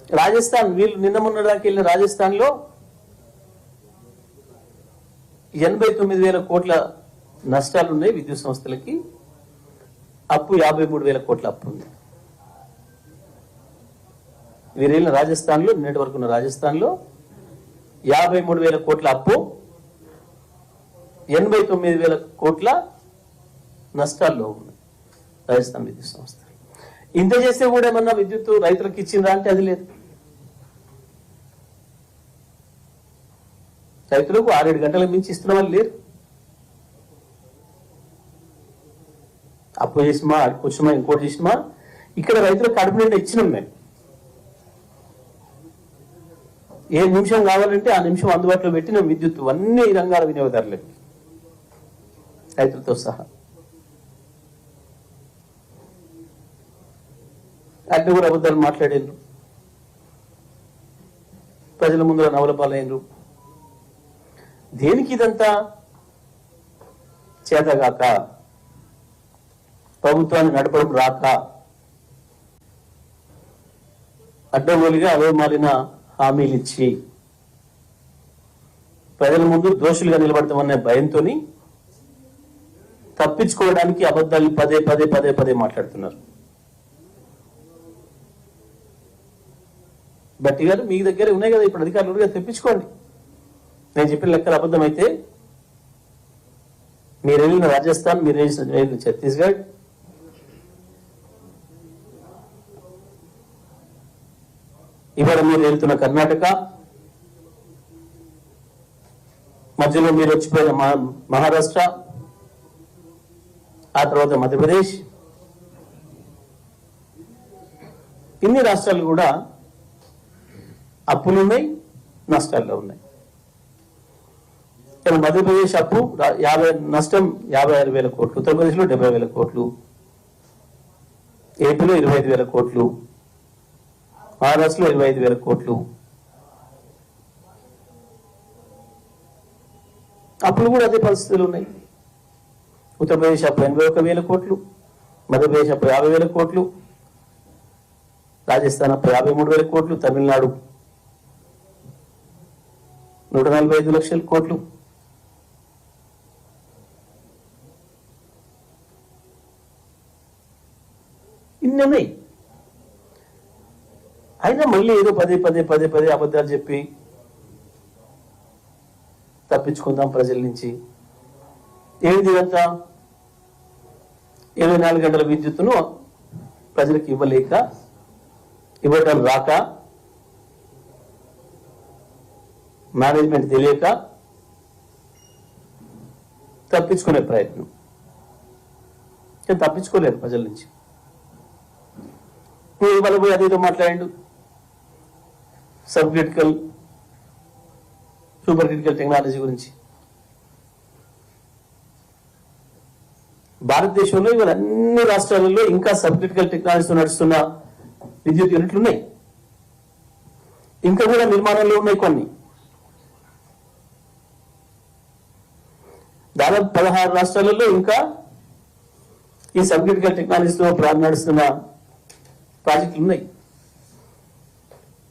రాజస్థాన్ వీళ్ళు నిన్న మొన్న దాకా వెళ్ళిన రాజస్థాన్లో 89,000 కోట్ల నష్టాలు ఉన్నాయి విద్యుత్ సంస్థలకి. అప్పు 53,000 కోట్ల అప్పు ఉంది. వీరు వెళ్ళిన రాజస్థాన్లో నిన్నటి వరకు ఉన్న రాజస్థాన్లో 53,000 కోట్ల అప్పు, 89,000 కోట్ల నష్టాల్లో ఉంది రాజస్థాన్ విద్యుత్ సంస్థ. ఇంత చేస్తే కూడా ఏమన్నా విద్యుత్ రైతులకు ఇచ్చిందా అంటే అది లేదు. రైతులకు 6-7 గంటలకు మించి ఇస్తున్న వాళ్ళు లేరు. అప్పు చేసిమా, అడుకొచ్చిమా, ఇంకోటి చేసిమా, ఇక్కడ రైతులకు కడుపు నిండా ఇచ్చినాం మేము. ఏ నిమిషం కావాలంటే ఆ నిమిషం అందుబాటులో పెట్టిన విద్యుత్ అన్ని రంగాల వినియోగదారులకి, రైతులతో సహా. అడ్డు కూడా అబద్ధాలు మాట్లాడారు, ప్రజల ముందర నవలపాలైనరు. దేనికి ఇదంతా? చేతగాక, ప్రభుత్వాన్ని నడపడం రాక, అడ్డగోలుగా అవే మారిన హామీలు ఇచ్చి ప్రజల ముందు దోషులుగా నిలబడతామనే భయంతో తప్పించుకోవడానికి అబద్ధాలు పదే పదే పదే పదే మాట్లాడుతున్నారు. బట్టి గారు మీ దగ్గర ఉన్నాయి కదా ఇప్పుడు అధికారులుగా, తెప్పించుకోండి. నేను చెప్పిన లెక్కలు అబద్ధం అయితే మీరు వెళ్ళిన రాజస్థాన్, మీరు వెళ్ళిన ఛత్తీస్గఢ్, ఇవాళ మీరు వెళ్తున్న కర్ణాటక, మధ్యలో మీరు వచ్చిపోయిన మహారాష్ట్ర, ఆ తర్వాత మధ్యప్రదేశ్, ఇన్ని రాష్ట్రాలు కూడా అప్పులు ఉన్నాయి, నష్టాల్లో ఉన్నాయి. మధ్యప్రదేశ్ అప్పు నష్టం 56,000 కోట్లు, ఉత్తరప్రదేశ్లో 70,000 కోట్లు, ఏపీలో 25,000 కోట్లు, మహారాష్ట్రలో 25,000 కోట్లు. అప్పులు కూడా అదే పరిస్థితులు ఉన్నాయి. ఉత్తరప్రదేశ్ అప్పు 81,000 కోట్లు, మధ్యప్రదేశ్ అప్పు 50,000 కోట్లు, రాజస్థాన్ అప్పు 53,000 కోట్లు, తమిళనాడు 145 లక్షల కోట్లు. ఇన్ని ఉన్నాయి. అయినా మళ్ళీ ఏదో పదే పదే పదే పదే అబద్ధాలు చెప్పి తప్పించుకుందాం ప్రజల నుంచి. ఏంటి ఇదంతా? 24 గంటల విద్యుత్తును ప్రజలకు ఇవ్వలేక, ఇవ్వటం రాక, మేనేజ్మెంట్ తెలియక తప్పించుకునే ప్రయత్నం. తప్పించుకోలేరు ప్రజల నుంచి. ఇవాళ పోయి అదేదో మాట్లాడాడు, sub critical, super critical technology గురించి. భారతదేశంలో ఇవాళ అన్ని రాష్ట్రాలలో ఇంకా సబ్ క్రిటికల్ టెక్నాలజీతో నడుస్తున్న విద్యుత్ యూనిట్లు ఉన్నాయి. ఇంకా కూడా నిర్మాణంలో ఉన్నాయి కొన్ని. దాదాపు 16 రాష్ట్రాలలో ఇంకా ఈ సబ్ క్రిటికల్ టెక్నాలజీతో నడుస్తున్న ప్రాజెక్టులు ఉన్నాయి.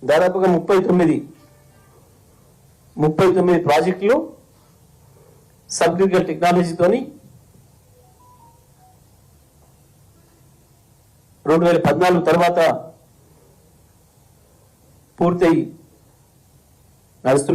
దాదాపుగా 39 ప్రాజెక్టులు సబ్ క్రిటికల్ టెక్నాలజీతోని 2014 తర్వాత పూర్తయి నడుస్తున్నాయి.